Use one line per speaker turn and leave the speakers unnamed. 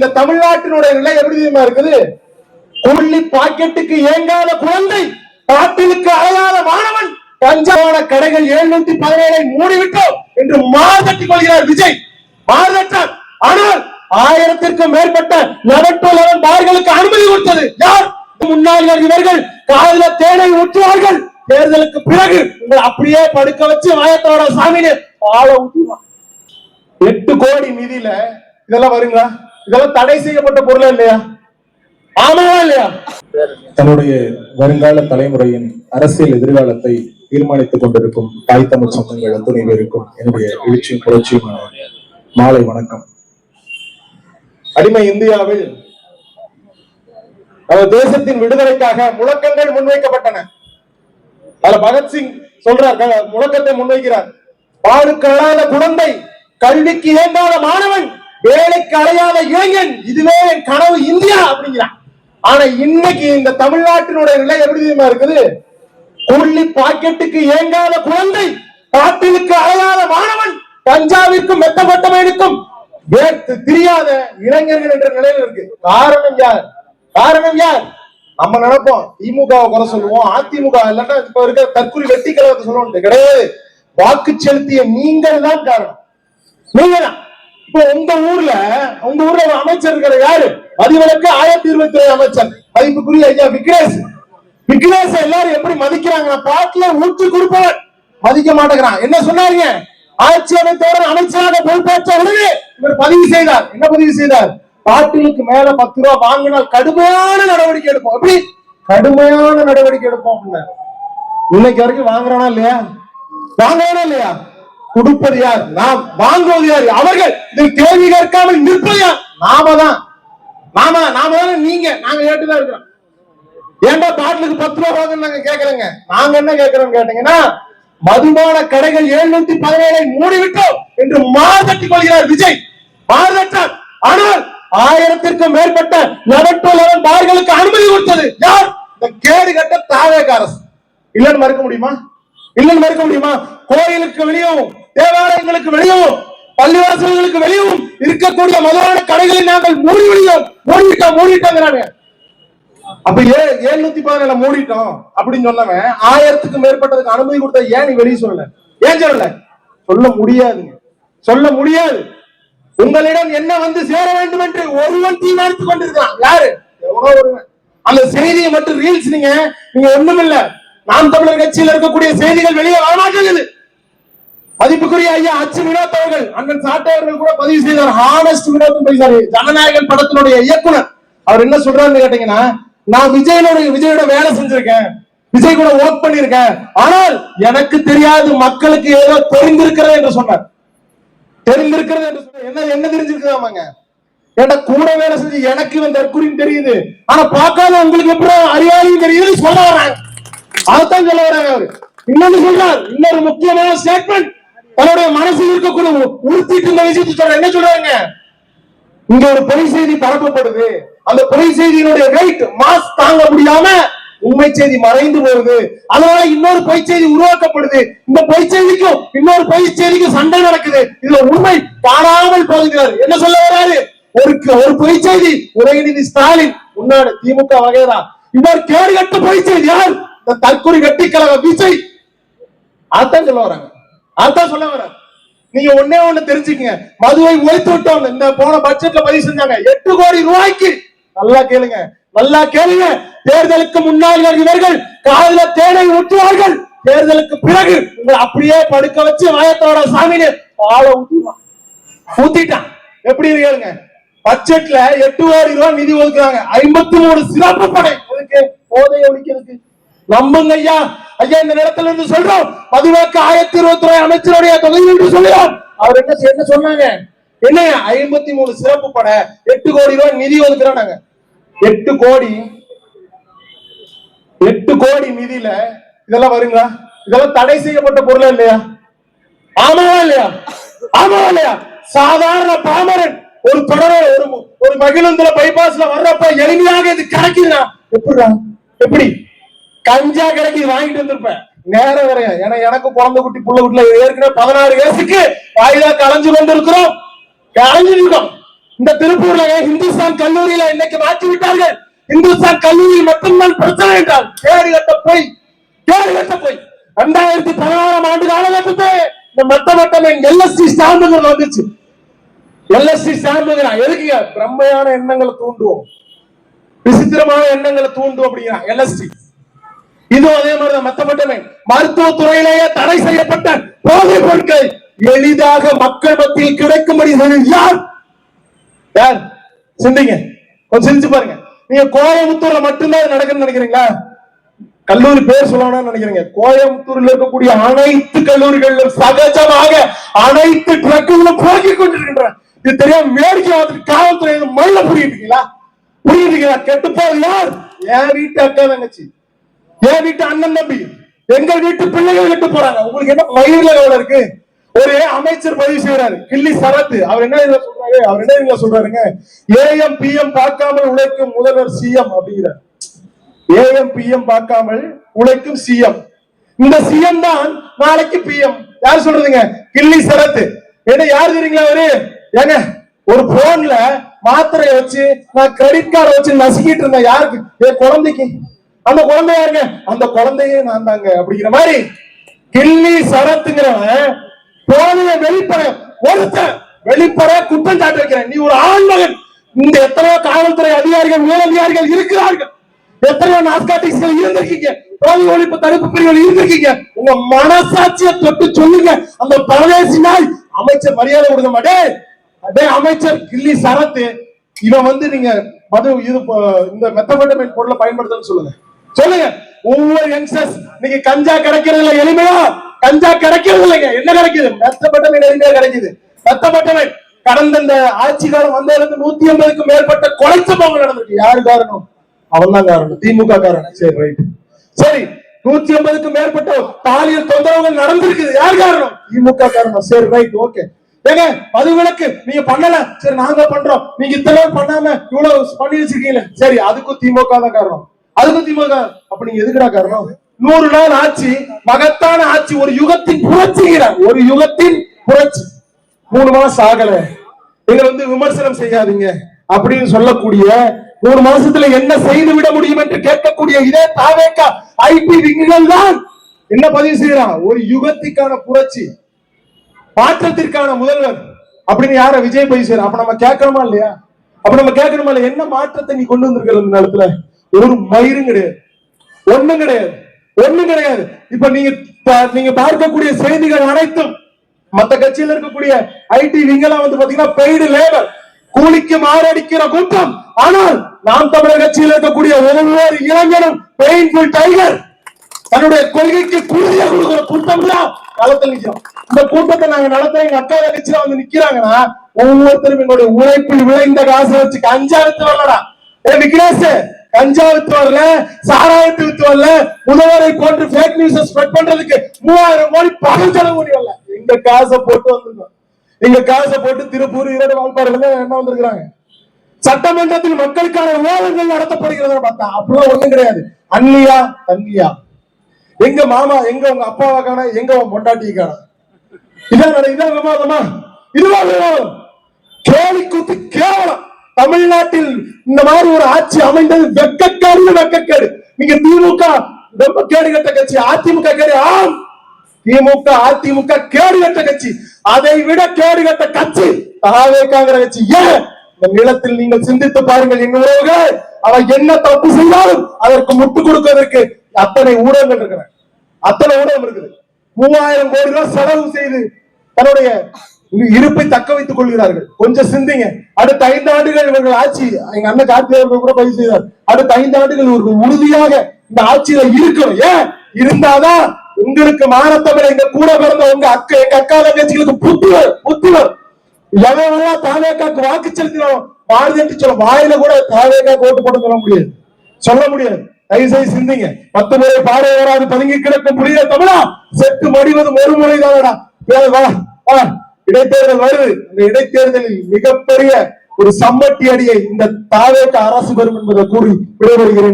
இந்த தமிழ்நாட்டினுடைய நிலை எப்படி தெரியுமா இருக்குது? கொள்ளி பாக்கெட்டுக்கு ஏங்காத குழந்தை, பாட்டிலுக்கு அழையாத மாணவன், கஞ்சாவான கடைகள் 717 மூடிவிட்டோம் என்று மாறுதட்டிக் கொள்கிறார் விஜய். மாறுதட்டார். ஆனால் 1000க்கும் மேற்பட்ட 11 பார்களுக்கு அனுமதி கொடுத்தது யார்? முன்னாள் இவர்கள் காதல தேனை ஊற்றுவார்கள். தேர்தலுக்கு பிறகு உங்களை அப்படியே படுக்க வச்சு வாயத்தோட சாமியை பால ஊற்றுவான். 8 கோடி நிதியில இதெல்லாம் வருங்களா? இதெல்லாம் தடை செய்யப்பட்ட பொருளா இல்லையா? ஆமாவா இல்லையா?
தன்னுடைய வருங்கால தலைமுறையின் அரசியல் எதிர்காலத்தை தீர்மானித்துக் கொண்டிருக்கும் தாய் தமிழ் சொந்தங்கள் அத்துணை பேருக்கும் என்னுடைய எழுச்சியும் புரட்சியுமான மாலை வணக்கம்.
அடிமை இந்தியாவில் நம்ம தேசத்தின் விடுதலைக்காக முழக்கங்கள் முன்வைக்கப்பட்டன. அதுல பகத்சிங் சொல்றார், முழக்கத்தை முன்வைக்கிறார். பாலுக்கு அழாத குழந்தை, கல்விக்கு ஏங்காத மாணவன், வேலைக்கு அழையாத இளைஞன், இதுவே என் கனவு இந்தியா அப்படிங்கிறான். ஆனா இன்னைக்கு இந்த தமிழ்நாட்டினுடைய நிலை எப்படி தெரியுமா இருக்குது? கொள்ளி பாக்கெட்டுக்கு ஏங்காத குழந்தை, பாட்டிலுக்கு அழையாத மாணவன், கஞ்சாவிற்கும் மெத்தப்பட்டவனுக்கும் தெரியாத இளைஞர்கள் என்ற நிலையில் இருக்கு. காரணம் யார்? காரணம் யார்? நம்ம நினைப்போம் திமுகவை குறை சொல்லுவோம், அதிமுக இல்லைன்னா இப்ப இருக்க தற்கொலை வெட்டி கலவரத்தை சொல்லுவோம். கிடையாது. வாக்கு செலுத்திய நீங்கள் தான் காரணம். நீங்க தான். இப்போ உங்க ஊர்ல ஒரு அமைச்சர் இருக்கிற யாரு? மதிவிலக்கு 1023 அமைச்சர் மதிப்புக்குரிய ஐயா விக்னேஷ். விக்னேஷ் எல்லாரும் எப்படி மதிக்கிறாங்க? பாட்டுல ஊற்றி கொடுப்பவர் மதிக்க மாட்டேங்கிறான். என்ன சொன்னாருங்க? ஆட்சி அமைத்தவர் அமைச்சராக பொறுப்பேற்ற உடனே இவர் பதிவு செய்தார். என்ன பதிவு செய்தார்? பாட்டிலுக்கு மேல 10 ரூபாய் வாங்கினால் கடுமையான நடவடிக்கை எடுப்போம். எப்படி கடுமையான நடவடிக்கை எடுப்போம் அப்படின்னா இன்னைக்கு வரைக்கும் வாங்குறானா இல்லையா? வாங்குறானா இல்லையா? கொடுப்பது யார்? நாம். வாங்குவது யார்? அவர்கள். இதில் கேள்வி கேட்காமல் நிற்பது யார்? நாம தான். நீங்க நாங்க கேட்டுதான் இருக்கிறோம். ஏன்டா பாட்டிலுக்கு 10 ரூபாய் வாங்கன்னு நாங்க கேட்கலங்க. நாங்க என்ன கேட்கிறோம் கேட்டீங்கன்னா, மதுபான கடைகள் 717 மூடிவிட்டோம் என்று மாறுதட்டிக் கொள்கிறார் விஜய். மாறுதட்டார். ஆனால் 1000க்கும் மேற்பட்ட 11 பார்களுக்கு அனுமதி கொடுத்தது யார்? இந்த கேடு கட்ட தாவேக அரசு. இல்லன்னு மறுக்க முடியுமா? இல்லன்னு மறுக்க முடியுமா? கோயிலுக்கு வெளியும், தேவாலயங்களுக்கு வெளியும், பள்ளிவாசல்களுக்கு வெளியும் இருக்கக்கூடிய மதுபான கடைகளை நாங்கள் மூடிட்டாங்க. அப்ப 717 மூடிட்டோம் அப்படின்னு சொன்னவன் 1000க்கும் மேற்பட்டதுக்கு அனுமதி கொடுத்த ஏன் நீ வெளியே சொல்லல? ஏன் சொல்லல? சொல்ல முடியாதுங்க. சொல்ல முடியாது. உங்களிடம் என்ன வந்து சேர வேண்டும் என்று ஒருவன் தீர்மானித்துக் கொண்டிருக்கிறான். யாரு? எவனோ ஒருவன். அந்த செய்தியை மட்டும் ரீல்ஸ் நீங்க ஒண்ணும் இல்ல. நாம் தமிழர் கட்சியில் இருக்கக்கூடிய செய்திகள் வெளியே வரமாட்டேங்குது. மதிப்புக்குரிய ஐயா அச்சு வினோத் அவர்கள், அண்ணன் சாட்டை அவர்கள் கூட பதிவு செய்தார். ஹானஸ்ட் வினோத் பேசாரு. ஜனநாயகன் படத்தினுடைய இயக்குனர். அவர் என்ன சொல்றாருன்னு கேட்டீங்கன்னா, நான் விஜயோட வேலை செஞ்சிருக்கேன், விஜய் கூட ஒர்க் பண்ணிருக்கேன், ஆனால் எனக்கு தெரியாது, மக்களுக்கு ஏதோ தெரிந்திருக்கிறது என்று சொன்னார். தெரிந்திருக்கிறது என்று சொன்ன என்ன தெரிஞ்சிருக்காமாங்க? ஏன்னா கூட வேலை செஞ்சு எனக்கு இவன் தற்கொலையும் தெரியுது, ஆனா பார்க்காத உங்களுக்கு எப்படி அறியாதையும் தெரியுது சொல்ல வர்றாங்க. அதைத்தான் சொல்ல வர்றாங்க. அவரு இன்னொன்னு சொல்றார். இன்னொரு முக்கியமான ஸ்டேட்மெண்ட் தன்னுடைய மனசில் இருக்கக்கூடிய உறுத்திட்டு இந்த விஷயத்தை சொல்ற. என்ன சொல்றாங்க? இங்க ஒரு பொய் செய்தி பரப்பப்படுது, அந்த பொய் செய்தியினுடைய வெயிட் மாஸ் தாங்க முடியாம உண்மை செய்தி மறைந்து போகுது, அதனால இன்னொரு பொய் செய்தி உருவாக்கப்படுது. இந்த பொய் செய்திக்கும் இன்னொரு பொய் செய்திக்கும் சண்டை நடக்குது. இதுல உண்மை காணாமல் போகிறார். என்ன சொல்ல வராரு? ஒரு பொய் செய்தி உதயநிதி ஸ்டாலின், முன்னாடி திமுக வகைதான். இன்னொரு கேடு கட்ட பொய் செய்தி யார்? இந்த தற்கொலை வெட்டி கழக விஜய். அதான் சொல்ல வராங்க. அதான் சொல்ல வர. நீங்க ஒண்ணு தெரிஞ்சுக்கங்க, மதுவை ஒழித்து விட்டோம். இந்த போன பட்ஜெட்ல பதிவு செஞ்சாங்க 8 கோடி ரூபாய்க்கு. நல்லா கேளுங்க, நல்லா கேளுங்க. தேர்தலுக்கு முன்னாள் இவர்கள் காதல தேனை ஊற்றுவார்கள். தேர்தலுக்கு பிறகு உங்களை அப்படியே படுக்க வச்சு வாயத்தோட சாமியை பால ஊத்திட்டான். எப்படி கேளுங்க. பட்ஜெட்ல 8 கோடி ரூபாய் நிதி ஒதுக்குறாங்க. 53 சிறப்பு படை போதையை ஒழிக்கிறதுக்கு. நம்புங்க ஐயா. ஐயா இந்த நேரத்தில் இருந்து சொல்றோம், மதுவிலக்கு 1023 அமைச்சருடைய தொகை என்று சொல்லுவோம். அவர் என்ன சொன்னாங்க? என்ன 53 சிறப்பு படை 8 கோடி ரூபாய் நிதி ஒதுக்குறாங்க. 8 கோடி நிதியில இதெல்லாம் வருங்களா? இதெல்லாம் தடை செய்யப்பட்ட பொருளா இல்லையா? ஆமாவா இல்லையா? ஆமாவா இல்லையா? சாதாரண பாமரன் ஒரு தொடர் ஒரு மகிழுந்துல பைபாஸ்ல வர்றப்ப எளிமையாக இது கிடைக்குதுன்னா எப்படி கஞ்சா கிடைக்குது வாங்கிட்டு வந்திருப்பேன் நேரம் வரைய. ஏன்னா எனக்கு குழந்தை குட்டி புள்ள வீட்டுல ஏற்கனவே 16 வயசுக்கு வாயிலா கலைஞ்சு கொண்டு இருக்கிறோம். இந்த திருப்பூர்ல இந்துஸ்தான் கல்லூரியில இன்னைக்கு மாற்றி விட்டார்கள். இந்துஸ்தான் கல்லூரியில் மட்டும்தான் பிரச்சனை என்றால் கேடு கட்ட போய் 2016 ஆண்டு காலகட்டத்தை இந்த மட்டமட்டம் எல்எஸ்டி ஸ்டாம்புகள் வந்துச்சு. எல்எஸ்டி ஸ்டாம்புகள் எதுக்குங்க? பிரம்மையான எண்ணங்களை தூண்டுவோம், விசித்திரமான எண்ணங்களை தூண்டும் அப்படிங்கிறான் எல்எஸ்டி. இதுவும் அதே மாதிரிதான் மட்டமட்டமே. மருத்துவத்துறையிலேயே தடை செய்யப்பட்ட போதைப் பொருட்கள் எளிதாக மக்கள் மத்தியில் கிடைக்கும்படி யார் யார் சிந்திங்க, கொஞ்சம் சிந்திச்சு பாருங்க. நீங்க கோயம்புத்தூர்ல மட்டும்தான் நடக்குன்னு நினைக்கிறீங்களா? கல்லூரி பேர் சொல்லணும்னு நினைக்கிறீங்க? கோயம்புத்தூர்ல இருக்கக்கூடிய அனைத்து கல்லூரிகளிலும் சகஜமாக அனைத்து ட்ரக்குகளும் போக்கிக் கொண்டிருக்கின்றன. இது தெரியாம வேடிக்கை பார்த்துட்டு காவல்துறை மல்ல புரியுதுங்களா? புரியுதுங்களா? கெட்டு போறது யார்? என் வீட்டு அக்கா தங்கச்சி, என் வீட்டு அண்ணன் தம்பி, எங்க வீட்டு பிள்ளைகள் கெட்டு போறாங்க. உங்களுக்கு என்ன வயிறுல எவ்வளவு இருக்கு? ஒரு அமைச்சர் பதிவு செய்யறாரு, கிள்ளி சரத்து. அவர் என்ன சொல்றாருங்க? ஏஎம் பிஎம் பார்க்காமல் உழைக்கும் முதல்வர் சிஎம் அப்படிங்கிறார். ஏஎம் பிஎம் பார்க்காமல் உழைக்கும் சிஎம். இந்த சிஎம் தான் நாளைக்கு பிஎம். யார் சொல்றதுங்க? கிள்ளி சரத்து. என்ன யாரு தெரியுங்களா? அவரு ஏங்க ஒரு போன்ல மாத்திரையை வச்சு நான் கிரெடிட் கார்டை வச்சு நசுக்கிட்டு இருந்தேன். யாருக்கு? என் குழந்தைக்கு. அந்த குழந்தை யாருங்க? அந்த குழந்தையே நான் தாங்க அப்படிங்கிற மாதிரி கிள்ளி சரத்துங்கிறவன் போதைய வெளிப்பட குற்றம் சாட்டி வைக்கிறேன். நீ ஒரு ஆண்மகன். இந்த எத்தனையோ காவல்துறை அதிகாரிகள் மேலதிகாரிகள் இருக்கிறார்கள், எத்தனையோ நார்காட்டிக்ஸ்கள் இருந்திருக்கீங்க, போதை ஒழிப்பு தடுப்பு பிரிவுகள் இருந்திருக்கீங்க. உங்க மனசாட்சியை தொட்டு சொல்லுங்க. அந்த பரதேசி நாய் அமைச்சர் மரியாதை கொடுக்க மாட்டேன். அதே அமைச்சர் கிள்ளி சரத்து இவன் நீங்க இந்த மெத்தபெட்டமைன் பொருளை பயன்படுத்தணும்னு சொல்லுங்க. ஒவ்வொரு யங்ஸ்டர்ஸ் நீங்க கஞ்சா கிடைக்கிறதுல எளிமையா கஞ்சா கிடைக்கிறது இல்லைங்க. என்ன கிடைக்குது? மெத்தபெட்டமைன் எளிமையா கிடைக்குது. மெத்தபெட்டமைன் கடந்த இந்த ஆட்சி காலம் வந்ததுல 150க்கும் மேற்பட்ட கொலை சம்பவங்கள் நடந்திருக்கு. யாரு காரணம்? அவன் தான் காரணம், திமுக காரணம். சரி ரைட், சரி 150க்கும் மேற்பட்ட பாலியல் தொந்தரவுகள் நடந்திருக்குது. யார் காரணம்? திமுக காரணம். சரி ரைட், ஓகே. ஏங்க அது விளக்கு நீங்க பண்ணல, சரி நாங்க பண்றோம். நீங்க இத்தனை பண்ணாம இவ்வளவு பண்ணி வச்சிருக்கீங்க, சரி அதுக்கும் திமுக தான் காரணம். அதுக்கும் திமுக. அப்ப நீங்க எதுக்குடா காரணம்? 100 நாள் ஆட்சி, மகத்தான ஆட்சி, ஒரு யுகத்தின் புரட்சிகிறார், ஒரு யுகத்தின் புரட்சி. 3 மாசம் ஆகல, எங்களை விமர்சனம் செய்யாதீங்க அப்படின்னு சொல்லக்கூடிய 3 மாசத்துல என்ன செய்து விட முடியும் என்று கேட்கக்கூடிய இதே தாவேகா ஐடி விங்குகள் தான் என்ன பதிவு செய்யறான்? ஒரு யுகத்திற்கான புரட்சி, மாற்றத்திற்கான முதல்வர் அப்படின்னு யார விஜய் பதிவு செய்யறான். அப்ப நம்ம கேட்கணுமா இல்லையா? என்ன மாற்றத்தை நீ கொண்டு வந்திருக்கிற இந்த நேரத்துல? ஒரு மயிரும் கிடையாது, ஒண்ணும் கிடையாது. இப்ப நீங்க பார்க்கக்கூடிய செய்திகள் அனைத்தும் மத்த கட்சியில் இருக்கக்கூடிய ஐடி விங்கெல்லாம் பாத்தீங்கன்னா பெய்டு லேபர், கூலிக்கு மாரடிக்கிற கூட்டம். ஆனால் நாம் தமிழர் கட்சியில் இருக்கக்கூடிய ஒவ்வொரு இளைஞனும் பெயின்ஃபுல் டைகர், தன்னுடைய கொள்கைக்கு குருதியா கொடுக்கிற கூட்டம் தான் களத்தில் நிக்கிறோம். இந்த கூட்டத்தை நாங்க நடத்த எங்க அக்கா கட்சியில நிக்கிறாங்கன்னா ஒவ்வொருத்தரும் எங்களுடைய உழைப்பில் விளைந்த காசை வச்சு கஞ்சா வித்து வரலடா. விக்னேஷ் கஞ்சா வித்து வரல, சாராயத்து வித்து வரல, முதல்வரை போன்று ஃபேக் நியூஸ் ஸ்ப்ரெட் பண்றதுக்கு 3000 கோடி பணம் செலவு பண்ணி வரல. எங்க காசை போட்டு வந்திருக்கோம். எங்க காசை போட்டு திருப்பூர், ஈரோடு, வால்பாறையில என்ன வந்திருக்கிறாங்க. சட்டமன்றத்தில் மக்களுக்கான விவாதங்கள் நடத்தப்படுகிறத பார்த்தா அப்படிலாம் ஒண்ணும் கிடையாது. அண்ணியா தண்ணியா, எங்க மாமா, எங்க உங்க அப்பாவை காண, எங்க உங்க பொண்டாட்டியை காண. இதான் விவாதமா? இதுதான் விவாதம். கேலி கூத்து, கேவலம். தமிழ்நாட்டில் இந்த மாதிரி ஒரு ஆட்சி அமைந்தது வெக்கக்கேடு. நீங்க திமுக ரொம்ப கேடுகட்ட கட்சி, அதிமுக கேடு. ஆம், திமுக அதிமுக கேடுகட்ட கட்சி. அதை விட கேடுகட்ட கட்சி தாவேகாங்கிற கட்சி. ஏன்? இந்த நிலத்தில் நீங்கள் சிந்தித்து பாருங்கள். இன்னொருவர்கள் அவன் என்ன தப்பு செய்தாலும் அதற்கு முட்டு கொடுப்பதற்கு அத்தனை ஊடகங்கள் இருக்கிறார், அத்தனை ஊடகம் இருக்குது. 3000 கோடி ரூபாய் செலவு செய்து தன்னுடைய இருப்பை தக்க வைத்துக் கொள்கிறார்கள். கொஞ்சம் சிந்திங்க. அடுத்த 5 ஆண்டுகள் இவர்கள் ஆட்சி, எங்க அண்ணன் கார்த்திகேயன் கூட பதிவு செய்தார், அடுத்த 5 ஆண்டுகள் இவர்கள் உறுதியாக இந்த ஆட்சியில இருக்கணும். ஏன்? இருந்தாதான் உங்களுக்கு மானத்தமிழ், எங்க கூட பிறந்த உங்க எங்க அக்கா கட்சிகளுக்கு புத்திவர். எவெல்லாம் தாவேகாக்கு வாக்கு செலுத்தினோம் பாரதிய சொல்ல, வாயில கூட தாவேகாக்கு ஓட்டு போட்டு சொல்ல முடியாது. தயவுசெய்து சிந்திங்க. 10 முறை பாட வராது பதுங்கி கிடக்கும் புரிய தமிழா, செத்து மடிவது ஒரு முறை தானடா. இடைத்தேர்தல் வருது. இந்த இடைத்தேர்தலில் மிகப்பெரிய ஒரு சம்மட்டி அடியை இந்த தாவேகா அரசு பெறும் என்பதை கூறி விடைபெறுகிறேன்.